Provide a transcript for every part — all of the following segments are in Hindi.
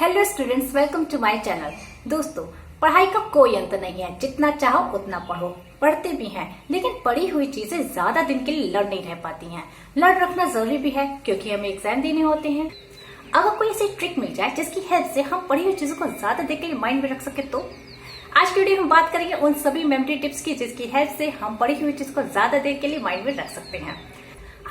Hello students, welcome to my channel. दोस्तों, पढ़ाई का कोई अंत नहीं है। जितना चाहो उतना पढ़ो। पढ़ते भी हैं, लेकिन पढ़ी हुई चीजें ज्यादा दिन के लिए लड़ नहीं रह पाती हैं। लड़ रखना जरूरी भी है, क्योंकि हमें एग्जाम देने होते हैं। अगर कोई ऐसी ट्रिक मिल जाए जिसकी हेल्प से हम पढ़ी हुई चीजों को ज्यादा देर के लिए माइंड में रख सके, तो आज की वीडियो में बात करेंगे उन सभी मेमोरी टिप्स की जिसकी हेल्प से हम पढ़ी हुई चीज को ज्यादा देर के लिए माइंड में रख सकते हैं।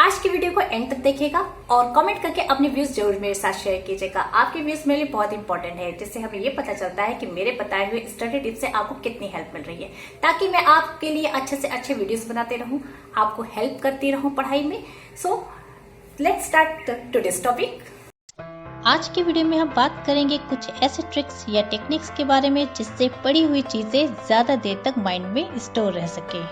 आज की वीडियो को एंड तक देखिएगा और कमेंट करके अपने व्यूज जरूर मेरे साथ शेयर कीजिएगा। आपके व्यूज मेरे लिए बहुत इंपॉर्टेंट है, जिससे हमें ये पता चलता है कि मेरे बताए हुए स्टडी टिप्स से आपको कितनी हेल्प मिल रही है, ताकि मैं आपके लिए अच्छे से अच्छे वीडियोस बनाते रहूं, आपको हेल्प करती रहूं पढ़ाई में। So let's start today's topic. आज की वीडियो में हम बात करेंगे कुछ ऐसे ट्रिक्स या टेक्निक्स के बारे में जिससे पढ़ी हुई चीजें ज्यादा देर तक माइंड में स्टोर रह सके।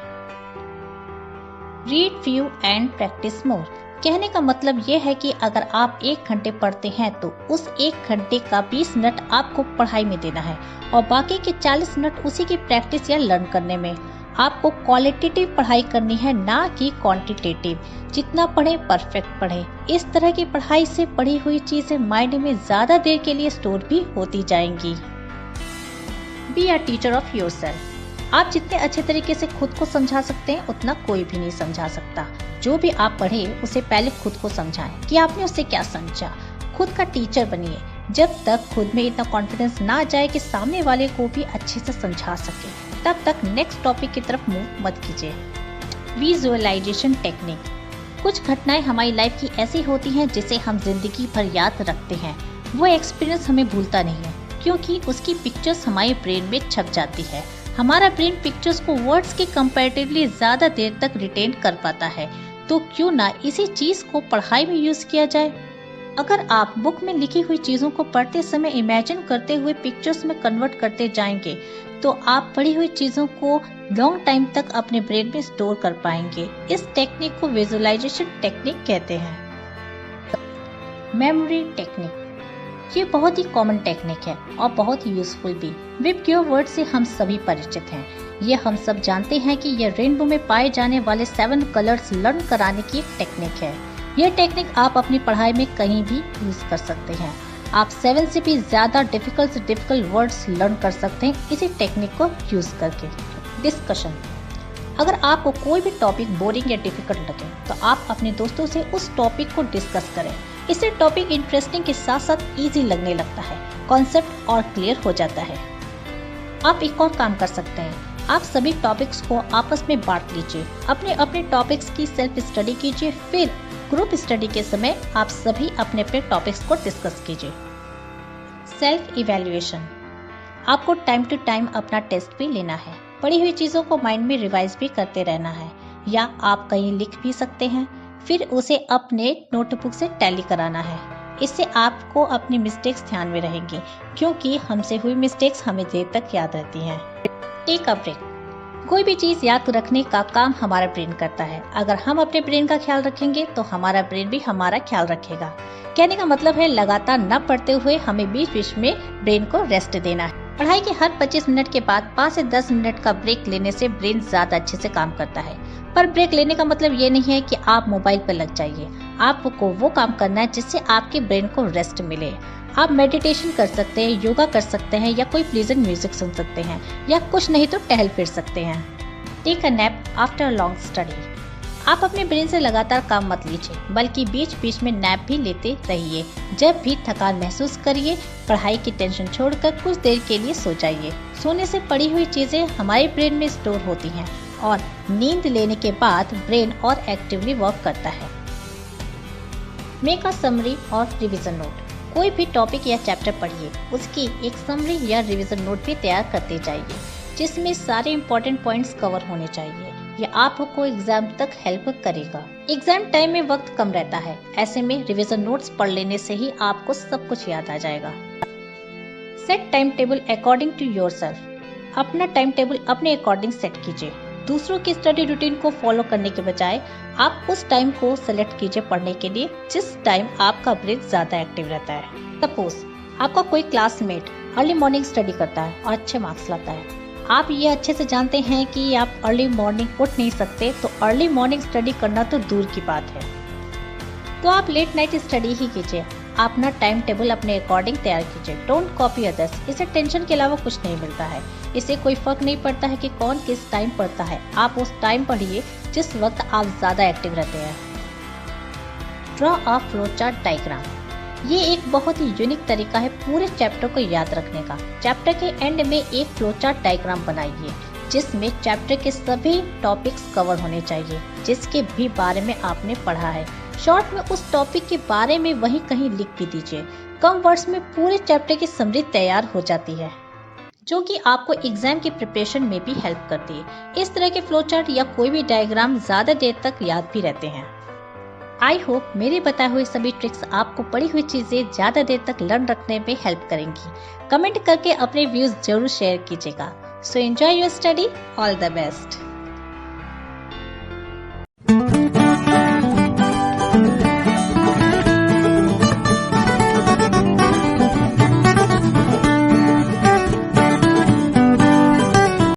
Read few and practice more. कहने का मतलब ये है कि अगर आप 1 घंटे पढ़ते हैं तो उस 1 घंटे का 20 मिनट आपको पढ़ाई में देना है और बाकी के 40 मिनट उसी की प्रैक्टिस या लर्न करने में। आपको क्वालिटेटिव पढ़ाई करनी है, ना कि क्वांटिटेटिव। जितना पढ़े परफेक्ट पढ़े। इस तरह की पढ़ाई से पढ़ी हुई चीजें माइंड में ज्यादा देर के लिए स्टोर भी होती जाएंगी। Be a teacher of yourself. आप जितने अच्छे तरीके से खुद को समझा सकते हैं उतना कोई भी नहीं समझा सकता। जो भी आप पढ़े उसे पहले खुद को समझाएं कि आपने उससे क्या समझा। खुद का टीचर बनिए। जब तक खुद में इतना कॉन्फिडेंस ना आ जाए कि सामने वाले को भी अच्छे से समझा सके, तब तक नेक्स्ट टॉपिक की तरफ मूव मत कीजिए। Visualisation technique. कुछ घटनाएं हमारी लाइफ की ऐसी होती हैं जिसे हम जिंदगी भर याद रखते हैं। वो एक्सपीरियंस हमें भूलता नहीं है, क्योंकि उसकी पिक्चर्स हमारे ब्रेन में छप जाती है। हमारा ब्रेन पिक्चर्स को वर्ड्स के कंपैरेटिवली ज्यादा देर तक रिटेन कर पाता है, तो क्यों ना इसी चीज को पढ़ाई में यूज किया जाए। अगर आप बुक में लिखी हुई चीजों को पढ़ते समय इमेजिन करते हुए पिक्चर्स में कन्वर्ट करते जाएंगे, तो आप पढ़ी हुई चीजों को लॉन्ग टाइम तक अपने ब्रेन में स्टोर कर पाएंगे। इस टेक्निक को विजुअलाइजेशन टेक्निक कहते हैं। Memory technique. ये बहुत ही कॉमन टेक्निक है और बहुत ही यूजफुल भी। विप क्योर वर्ड से हम सभी परिचित हैं। ये हम सब जानते हैं कि यह रेनबो में पाए जाने वाले 7 कलर्स लर्न कराने की एक टेक्निक है। यह टेक्निक आप अपनी पढ़ाई में कहीं भी यूज कर सकते हैं। आप 7 से भी ज्यादा डिफिकल्ट वर्ड्स लर्न कर सकते हैं इसी टेक्निक को यूज करके। डिस्कशन। अगर आपको कोई भी टॉपिक बोरिंग या डिफिकल्ट लगे तो आप अपने दोस्तों से उस टॉपिक को डिस्कस करें। इससे टॉपिक इंटरेस्टिंग के साथ साथ इजी लगने लगता है, कॉन्सेप्ट और क्लियर हो जाता है। आप एक और काम कर सकते हैं। आप सभी टॉपिक्स को आपस में बांट लीजिए। अपने अपने टॉपिक्स की सेल्फ स्टडी कीजिए, फिर ग्रुप स्टडी के समय आप सभी अपने अपने टॉपिक्स को डिस्कस कीजिए। Self evaluation. आपको टाइम टू टाइम अपना टेस्ट भी लेना है। पढ़ी हुई चीजों को माइंड में रिवाइज भी करते रहना है, या आप कहीं लिख भी सकते हैं, फिर उसे अपने नोटबुक से टैली कराना है। इससे आपको अपनी मिस्टेक्स ध्यान में रहेंगी, क्योंकि हमसे हुई मिस्टेक्स हमें देर तक याद रहती हैं। Take a break. कोई भी चीज याद रखने का काम हमारा ब्रेन करता है। अगर हम अपने ब्रेन का ख्याल रखेंगे तो हमारा ब्रेन भी हमारा ख्याल रखेगा। कहने का मतलब है लगातार न पढ़ते हुए हमें बीच बीच में ब्रेन को रेस्ट देना है। पढ़ाई के हर 25 मिनट के बाद 5 से 10 मिनट का ब्रेक लेने से ब्रेन ज्यादा अच्छे से काम करता है। पर ब्रेक लेने का मतलब ये नहीं है कि आप मोबाइल पर लग जाइए। आपको वो काम करना है जिससे आपके ब्रेन को रेस्ट मिले। आप मेडिटेशन कर सकते हैं, योगा कर सकते हैं, या कोई प्लीजेंट म्यूजिक सुन सकते हैं, या कुछ नहीं तो टहल फिर सकते हैं। Take a nap after a long study. आप अपने ब्रेन से लगातार काम मत लीजिए, बल्कि बीच बीच में नैप भी लेते रहिए। जब भी थकान महसूस करिए, पढ़ाई की टेंशन छोड़कर कुछ देर के लिए सो जाइए। सोने से पढ़ी हुई चीजें हमारे ब्रेन में स्टोर होती हैं और नींद लेने के बाद ब्रेन और एक्टिवली वर्क करता है। मेक अ समरी और रिवीजन नोट। कोई भी टॉपिक या चैप्टर पढ़िए, उसकी एक समरी या रिवीजन नोट भी तैयार करते जाइए, जिसमें सारे इम्पोर्टेंट पॉइंट्स कवर होने चाहिए। यह आपको एग्जाम तक हेल्प करेगा। एग्जाम टाइम में वक्त कम रहता है, ऐसे में रिवीजन नोट्स पढ़ लेने से ही आपको सब कुछ याद आ जाएगा। Set time table according to yourself. अपना टाइम टेबल अपने अकॉर्डिंग सेट कीजिए। दूसरों की स्टडी रूटीन को फॉलो करने के बजाय आप उस टाइम को सेलेक्ट कीजिए पढ़ने के लिए जिस टाइम आपका ब्रेन ज्यादा एक्टिव रहता है। सपोज आपका कोई क्लासमेट अर्ली मॉर्निंग स्टडी करता है और अच्छे मार्क्स लाता है। आप ये अच्छे से जानते हैं कि आप अर्ली मॉर्निंग उठ नहीं सकते, तो अर्ली मॉर्निंग स्टडी करना तो दूर की बात है। तो आप लेट नाइट स्टडी ही कीजिए। अपना टाइम टेबल अपने अकॉर्डिंग तैयार कीजिए। Don't copy others. इसे टेंशन के अलावा कुछ नहीं मिलता है। इससे कोई फर्क नहीं पड़ता है कि कौन किस टाइम पढ़ता है। आप उस टाइम पढ़िए जिस वक्त आप ज्यादा एक्टिव रहते हैं। Draw a flow chart diagram. ये एक बहुत ही यूनिक तरीका है पूरे चैप्टर को याद रखने का। चैप्टर के एंड में एक फ्लो चार्ट डायग्राम बनाइए जिसमें चैप्टर के सभी टॉपिक्स कवर होने चाहिए जिसके भी बारे में आपने पढ़ा है। शॉर्ट में उस टॉपिक के बारे में वहीं कहीं लिख भी दीजिए। कम वर्ड्स में पूरे चैप्टर की समरी तैयार हो जाती है जो कि आपको एग्जाम की प्रिपरेशन में भी हेल्प करती है। इस तरह के फ्लो चार्ट या कोई भी डायग्राम ज्यादा देर तक याद भी रहते हैं। आई होप मेरे बताए हुए सभी ट्रिक्स आपको पढ़ी हुई चीजें ज्यादा देर तक लर्न रखने में हेल्प करेंगी। कमेंट करके अपने व्यूज जरूर शेयर कीजिएगा। So enjoy your study. All the best.